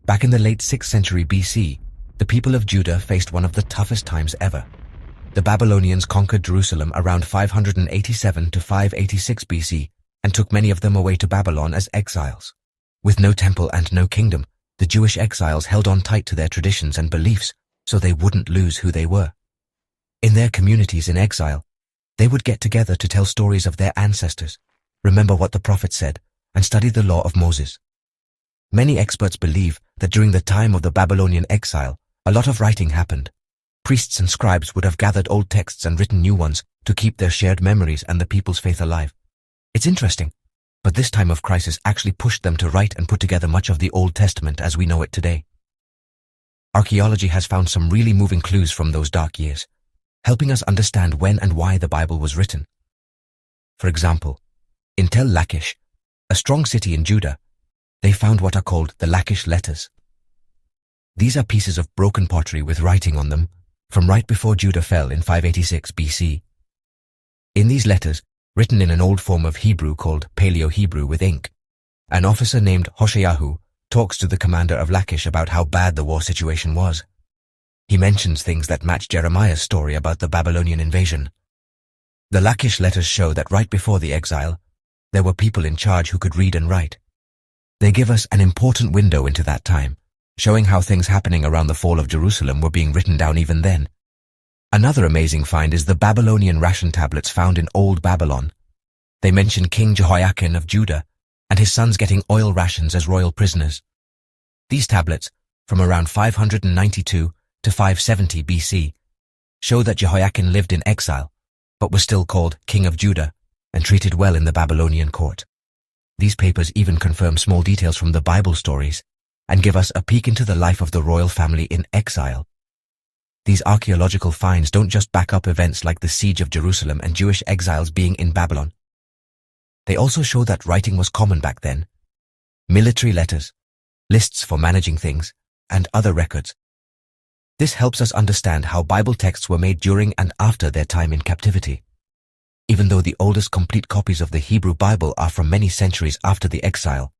Back in the late 6th century BC, the people of Judah faced one of the toughest times ever. The Babylonians conquered Jerusalem around 587 to 586 BC and took many of them away to Babylon as exiles. With no temple and no kingdom, the Jewish exiles held on tight to their traditions and beliefs so they wouldn't lose who they were. In their communities in exile, they would get together to tell stories of their ancestors, remember what the prophets said, and study the law of Moses. Many experts believe that during the time of the Babylonian exile, a lot of writing happened. Priests and scribes would have gathered old texts and written new ones to keep their shared memories and the people's faith alive. It's interesting, but this time of crisis actually pushed them to write and put together much of the Old Testament as we know it today. Archaeology has found some really moving clues from those dark years, helping us understand when and why the Bible was written. For example, in Tel Lachish, a strong city in Judah, they found what are called the Lachish letters. These are pieces of broken pottery with writing on them from right before Judah fell in 586 BC. In these letters, written in an old form of Hebrew called Paleo-Hebrew with ink, an officer named Hosheahu talks to the commander of Lachish about how bad the war situation was. He mentions things that match Jeremiah's story about the Babylonian invasion. The Lachish letters show that right before the exile, there were people in charge who could read and write. They give us an important window into that time, showing how things happening around the fall of Jerusalem were being written down even then. Another amazing find is the Babylonian ration tablets found in Old Babylon. They mention King Jehoiakim of Judah and his sons getting oil rations as royal prisoners. These tablets, from around 592 to 570 BC, show that Jehoiakim lived in exile, but was still called King of Judah and treated well in the Babylonian court. These papers even confirm small details from the Bible stories and give us a peek into the life of the royal family in exile. These archaeological finds don't just back up events like the siege of Jerusalem and Jewish exiles being in Babylon. They also show that writing was common back then. Military letters, lists for managing things, and other records. This helps us understand how Bible texts were made during and after their time in captivity. Even though the oldest complete copies of the Hebrew Bible are from many centuries after the exile,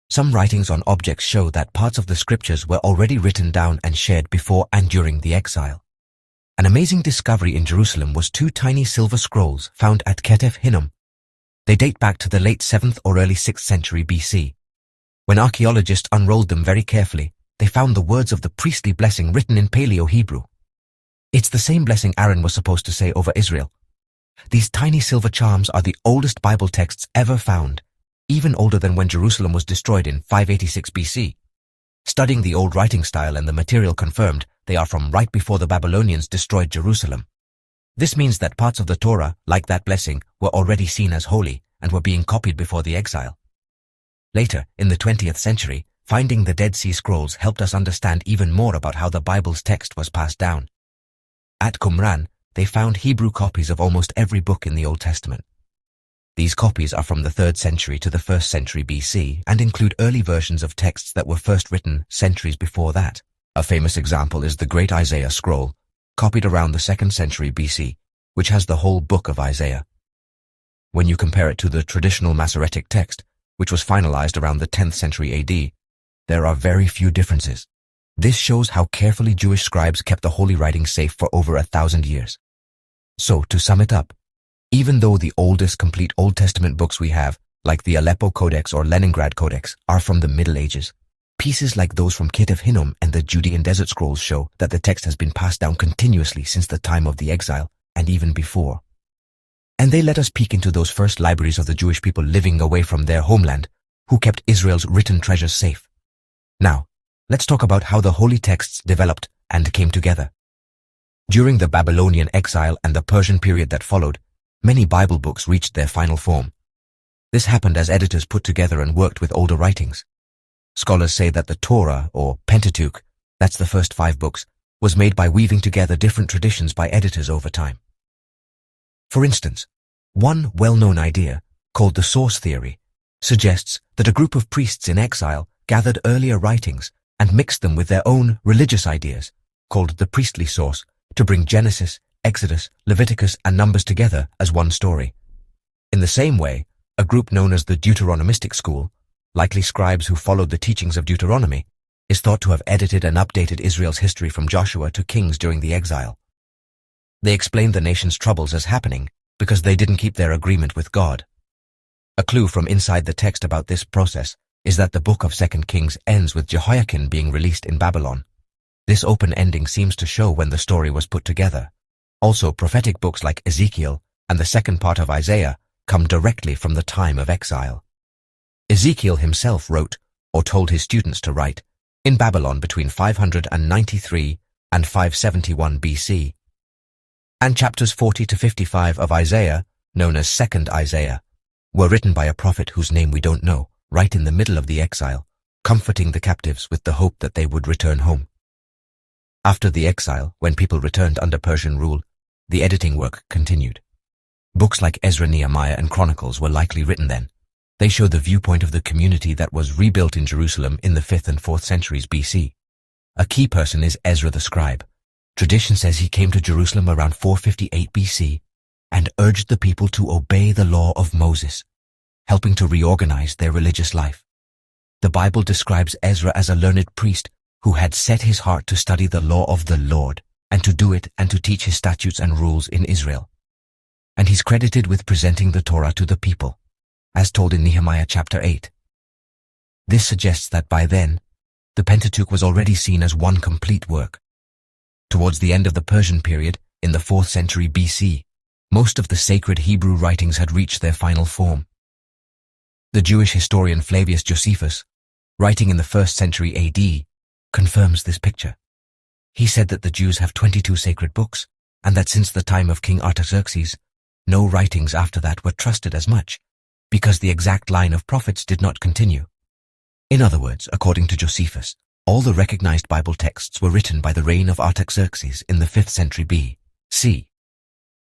some writings on objects show that parts of the scriptures were already written down and shared before and during the exile. An amazing discovery in Jerusalem was 2 tiny silver scrolls found at Ketef Hinnom. They date back to the late 7th or early 6th century BC. When archaeologists unrolled them very carefully, they found the words of the priestly blessing written in Paleo-Hebrew. It's the same blessing Aaron was supposed to say over Israel. These tiny silver charms are the oldest Bible texts ever found, even older than when Jerusalem was destroyed in 586 BC. Studying the old writing style and the material confirmed they are from right before the Babylonians destroyed Jerusalem. This means that parts of the Torah, like that blessing, were already seen as holy and were being copied before the exile. Later, in the 20th century, finding the Dead Sea Scrolls helped us understand even more about how the Bible's text was passed down. At Qumran, they found Hebrew copies of almost every book in the Old Testament. These copies are from the 3rd century to the 1st century BC and include early versions of texts that were first written centuries before that. A famous example is the Great Isaiah Scroll, copied around the 2nd century BC, which has the whole book of Isaiah. When you compare it to the traditional Masoretic text, which was finalized around the 10th century AD, there are very few differences. This shows how carefully Jewish scribes kept the holy writing safe for over 1,000 years. So, to sum it up, even though the oldest complete Old Testament books we have, like the Aleppo Codex or Leningrad Codex, are from the Middle Ages, pieces like those from Ketef Hinnom and the Judean Desert Scrolls show that the text has been passed down continuously since the time of the exile, and even before. And they let us peek into those first libraries of the Jewish people living away from their homeland, who kept Israel's written treasures safe. Now, let's talk about how the holy texts developed and came together. During the Babylonian exile and the Persian period that followed, many Bible books reached their final form. This happened as editors put together and worked with older writings. Scholars say that the Torah, or Pentateuch, that's the first 5 books, was made by weaving together different traditions by editors over time. For instance, one well-known idea, called the source theory, suggests that a group of priests in exile gathered earlier writings and mixed them with their own religious ideas, called the priestly source, to bring Genesis, Exodus, Leviticus, and Numbers together as one story. In the same way, a group known as the Deuteronomistic school, likely scribes who followed the teachings of Deuteronomy, is thought to have edited and updated Israel's history from Joshua to Kings during the exile. They explained the nation's troubles as happening because they didn't keep their agreement with God. A clue from inside the text about this process is that the book of 2 Kings ends with Jehoiakim being released in Babylon. This open ending seems to show when the story was put together. Also, prophetic books like Ezekiel and the second part of Isaiah come directly from the time of exile. Ezekiel himself wrote, or told his students to write, in Babylon between 593 and 571 BC. And chapters 40 to 55 of Isaiah, known as Second Isaiah, were written by a prophet whose name we don't know, right in the middle of the exile, comforting the captives with the hope that they would return home. After the exile, when people returned under Persian rule, the editing work continued. Books like Ezra, Nehemiah, and Chronicles were likely written then. They show the viewpoint of the community that was rebuilt in Jerusalem in the 5th and 4th centuries BC. A key person is Ezra the scribe. Tradition says he came to Jerusalem around 458 BC and urged the people to obey the law of Moses, helping to reorganize their religious life. The Bible describes Ezra as a learned priest who had set his heart to study the law of the Lord and to do it and to teach his statutes and rules in Israel. And he's credited with presenting the Torah to the people, as told in Nehemiah chapter 8. This suggests that by then, the Pentateuch was already seen as one complete work. Towards the end of the Persian period, in the 4th century BC, most of the sacred Hebrew writings had reached their final form. The Jewish historian Flavius Josephus, writing in the 1st century AD, confirms this picture. He said that the Jews have 22 sacred books, and that since the time of King Artaxerxes, no writings after that were trusted as much, because the exact line of prophets did not continue. In other words, according to Josephus, all the recognized Bible texts were written by the reign of Artaxerxes in the 5th century B.C.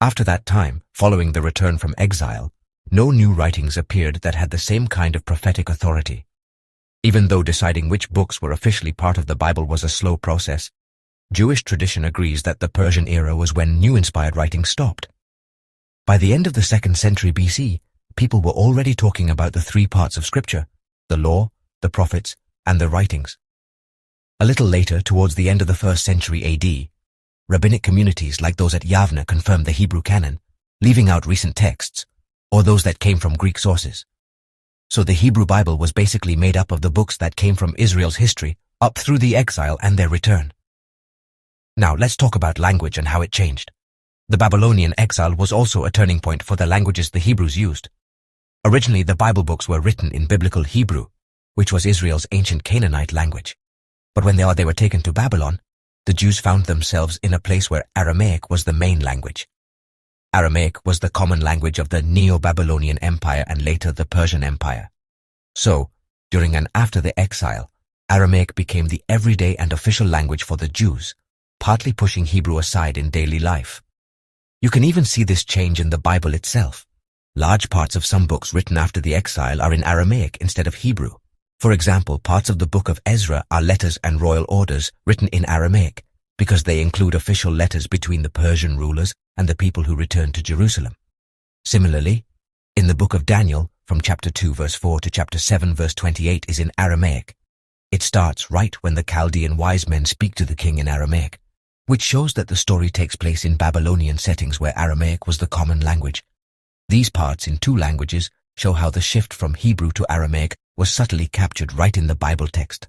After that time, following the return from exile, no new writings appeared that had the same kind of prophetic authority. Even though deciding which books were officially part of the Bible was a slow process, Jewish tradition agrees that the Persian era was when new inspired writing stopped. By the end of the 2nd century BC, people were already talking about the three parts of Scripture: the law, the prophets, and the writings. A little later, towards the end of the 1st century AD, rabbinic communities like those at Yavne confirmed the Hebrew canon, leaving out recent texts, or those that came from Greek sources. So the Hebrew Bible was basically made up of the books that came from Israel's history up through the exile and their return. Now let's talk about language and how it changed. The Babylonian exile was also a turning point for the languages the Hebrews used. Originally, the Bible books were written in Biblical Hebrew, which was Israel's ancient Canaanite language. But when they were taken to Babylon, the Jews found themselves in a place where Aramaic was the main language. Aramaic was the common language of the Neo-Babylonian Empire and later the Persian Empire. So, during and after the exile, Aramaic became the everyday and official language for the Jews, partly pushing Hebrew aside in daily life. You can even see this change in the Bible itself. Large parts of some books written after the exile are in Aramaic instead of Hebrew. For example, parts of the book of Ezra are letters and royal orders written in Aramaic because they include official letters between the Persian rulers and the people who returned to Jerusalem. Similarly, in the book of Daniel, from chapter 2 verse 4 to chapter 7 verse 28 is in Aramaic. It starts right when the Chaldean wise men speak to the king in Aramaic, which shows that the story takes place in Babylonian settings where Aramaic was the common language. These parts in two languages show how the shift from Hebrew to Aramaic was subtly captured right in the Bible text.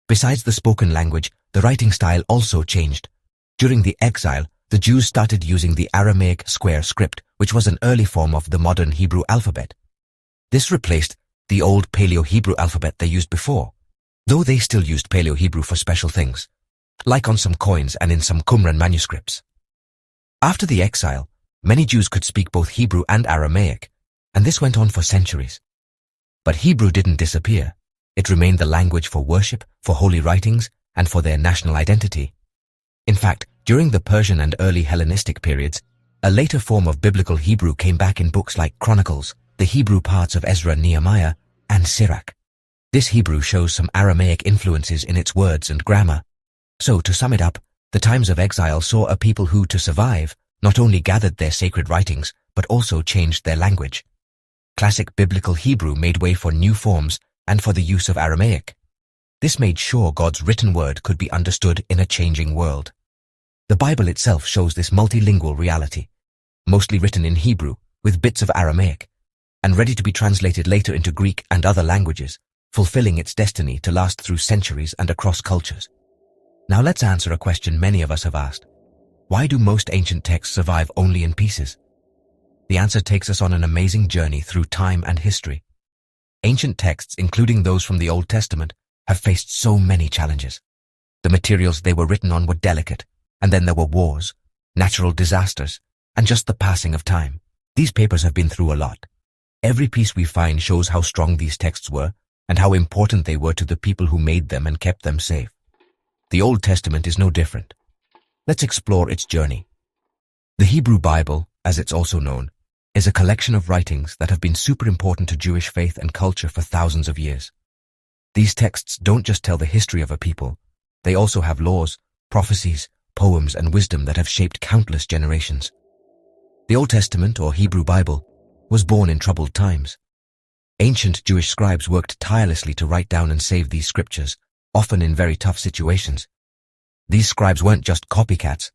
Besides the spoken language, the writing style also changed. During the exile, the Jews started using the Aramaic square script, which was an early form of the modern Hebrew alphabet. This replaced the old Paleo-Hebrew alphabet they used before, though they still used Paleo-Hebrew for special things, like on some coins and in some Qumran manuscripts. After the exile, many Jews could speak both Hebrew and Aramaic, and this went on for centuries. But Hebrew didn't disappear. It remained the language for worship, for holy writings, and for their national identity. In fact, during the Persian and early Hellenistic periods, a later form of biblical Hebrew came back in books like Chronicles, the Hebrew parts of Ezra, Nehemiah, and Sirach. This Hebrew shows some Aramaic influences in its words and grammar. So, to sum it up, the Times of Exile saw a people who, to survive, not only gathered their sacred writings, but also changed their language. Classic biblical Hebrew made way for new forms and for the use of Aramaic. This made sure God's written word could be understood in a changing world. The Bible itself shows this multilingual reality, mostly written in Hebrew, with bits of Aramaic, and ready to be translated later into Greek and other languages, fulfilling its destiny to last through centuries and across cultures. Now let's answer a question many of us have asked. Why do most ancient texts survive only in pieces? The answer takes us on an amazing journey through time and history. Ancient texts, including those from the Old Testament, have faced so many challenges. The materials they were written on were delicate, and then there were wars, natural disasters, and just the passing of time. These papers have been through a lot. Every piece we find shows how strong these texts were and how important they were to the people who made them and kept them safe. The Old Testament is no different. Let's explore its journey. The Hebrew Bible, as it's also known, is a collection of writings that have been super important to Jewish faith and culture for thousands of years. These texts don't just tell the history of a people, they also have laws, prophecies, poems, and wisdom that have shaped countless generations. The Old Testament, or Hebrew Bible, was born in troubled times. Ancient Jewish scribes worked tirelessly to write down and save these scriptures, often in very tough situations. These scribes weren't just copycats,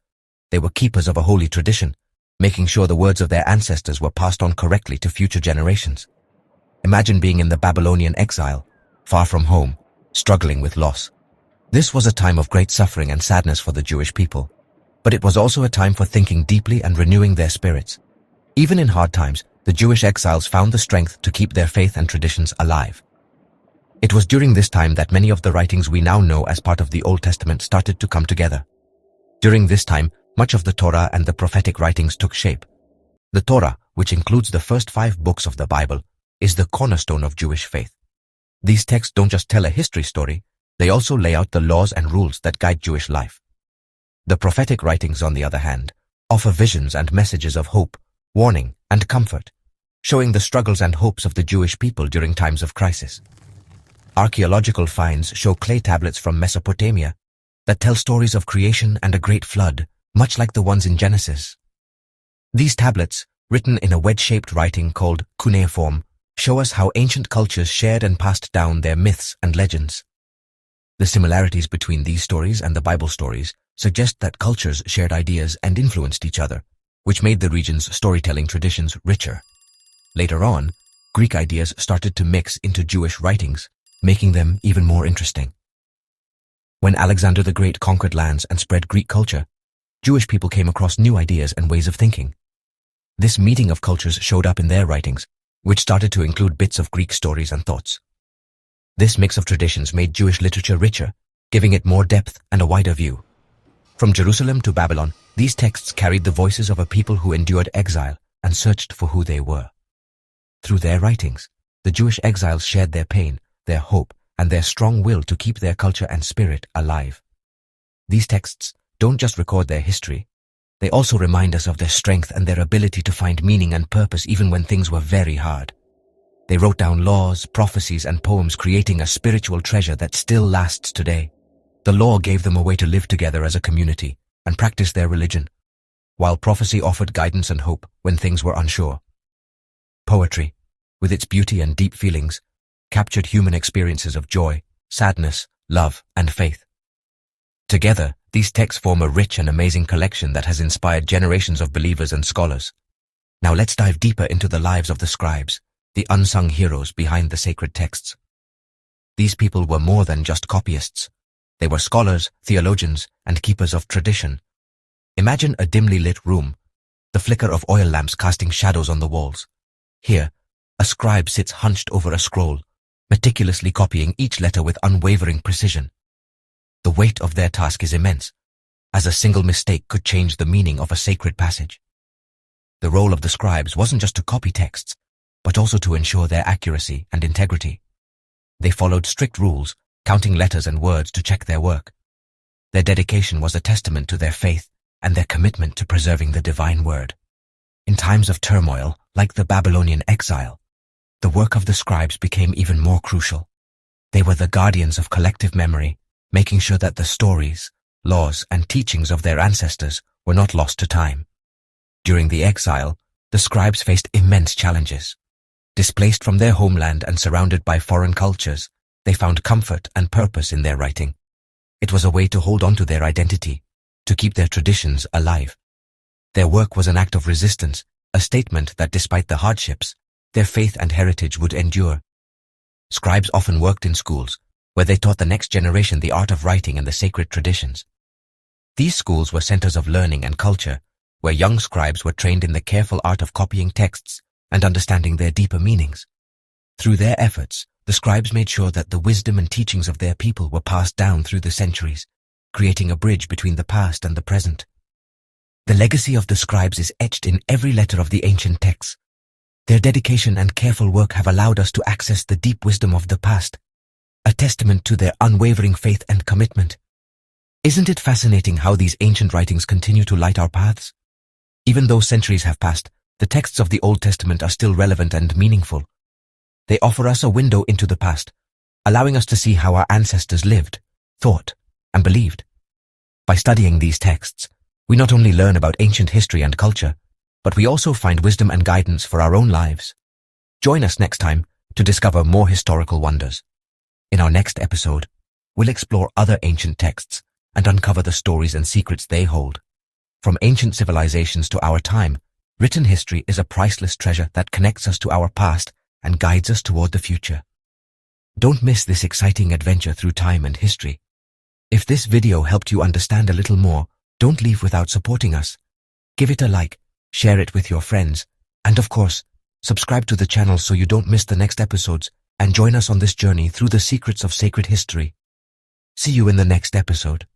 they were keepers of a holy tradition, making sure the words of their ancestors were passed on correctly to future generations. Imagine being in the Babylonian exile, far from home, struggling with loss. This was a time of great suffering and sadness for the Jewish people, but it was also a time for thinking deeply and renewing their spirits. Even in hard times, the Jewish exiles found the strength to keep their faith and traditions alive. It was during this time that many of the writings we now know as part of the Old Testament started to come together. During this time, much of the Torah and the prophetic writings took shape. The Torah, which includes the first 5 books of the Bible, is the cornerstone of Jewish faith. These texts don't just tell a history story, they also lay out the laws and rules that guide Jewish life. The prophetic writings, on the other hand, offer visions and messages of hope, warning, and comfort, showing the struggles and hopes of the Jewish people during times of crisis. Archaeological finds show clay tablets from Mesopotamia that tell stories of creation and a great flood, much like the ones in Genesis. These tablets, written in a wedge-shaped writing called cuneiform, show us how ancient cultures shared and passed down their myths and legends. The similarities between these stories and the Bible stories suggest that cultures shared ideas and influenced each other, which made the region's storytelling traditions richer. Later on, Greek ideas started to mix into Jewish writings, making them even more interesting. When Alexander the Great conquered lands and spread Greek culture, Jewish people came across new ideas and ways of thinking. This meeting of cultures showed up in their writings, which started to include bits of Greek stories and thoughts. This mix of traditions made Jewish literature richer, giving it more depth and a wider view. From Jerusalem to Babylon, these texts carried the voices of a people who endured exile and searched for who they were. Through their writings, the Jewish exiles shared their pain, their hope, and their strong will to keep their culture and spirit alive. These texts don't just record their history, they also remind us of their strength and their ability to find meaning and purpose even when things were very hard. They wrote down laws, prophecies, and poems, creating a spiritual treasure that still lasts today. The law gave them a way to live together as a community and practice their religion, while prophecy offered guidance and hope when things were unsure. Poetry, with its beauty and deep feelings, captured human experiences of joy, sadness, love, and faith. Together, these texts form a rich and amazing collection that has inspired generations of believers and scholars. Now let's dive deeper into the lives of the scribes, the unsung heroes behind the sacred texts. These people were more than just copyists. They were scholars, theologians, and keepers of tradition. Imagine a dimly lit room, the flicker of oil lamps casting shadows on the walls. Here, a scribe sits hunched over a scroll, meticulously copying each letter with unwavering precision. The weight of their task is immense, as a single mistake could change the meaning of a sacred passage. The role of the scribes wasn't just to copy texts, but also to ensure their accuracy and integrity. They followed strict rules, counting letters and words to check their work. Their dedication was a testament to their faith and their commitment to preserving the divine word. In times of turmoil, like the Babylonian exile, the work of the scribes became even more crucial. They were the guardians of collective memory, making sure that the stories, laws, and teachings of their ancestors were not lost to time. During the exile, the scribes faced immense challenges. Displaced from their homeland and surrounded by foreign cultures, They found comfort and purpose in their writing. It was a way to hold on to their identity, to keep their traditions alive. Their work was an act of resistance, a statement that despite the hardships, their faith and heritage would endure. Scribes often worked in schools, where they taught the next generation the art of writing and the sacred traditions. These schools were centers of learning and culture, where young scribes were trained in the careful art of copying texts and understanding their deeper meanings. Through their efforts, the scribes made sure that the wisdom and teachings of their people were passed down through the centuries, creating a bridge between the past and the present. The legacy of the scribes is etched in every letter of the ancient texts. Their dedication and careful work have allowed us to access the deep wisdom of the past, a testament to their unwavering faith and commitment. Isn't it fascinating how these ancient writings continue to light our paths? Even though centuries have passed, the texts of the Old Testament are still relevant and meaningful. They offer us a window into the past, allowing us to see how our ancestors lived, thought, and believed. By studying these texts, we not only learn about ancient history and culture, but we also find wisdom and guidance for our own lives. Join us next time to discover more historical wonders. In our next episode, we'll explore other ancient texts and uncover the stories and secrets they hold. From ancient civilizations to our time, written history is a priceless treasure that connects us to our past and guides us toward the future. Don't miss this exciting adventure through time and history. If this video helped you understand a little more, don't leave without supporting us. Give it a like, share it with your friends, and of course, subscribe to the channel so you don't miss the next episodes, and join us on this journey through the secrets of sacred history. See you in the next episode.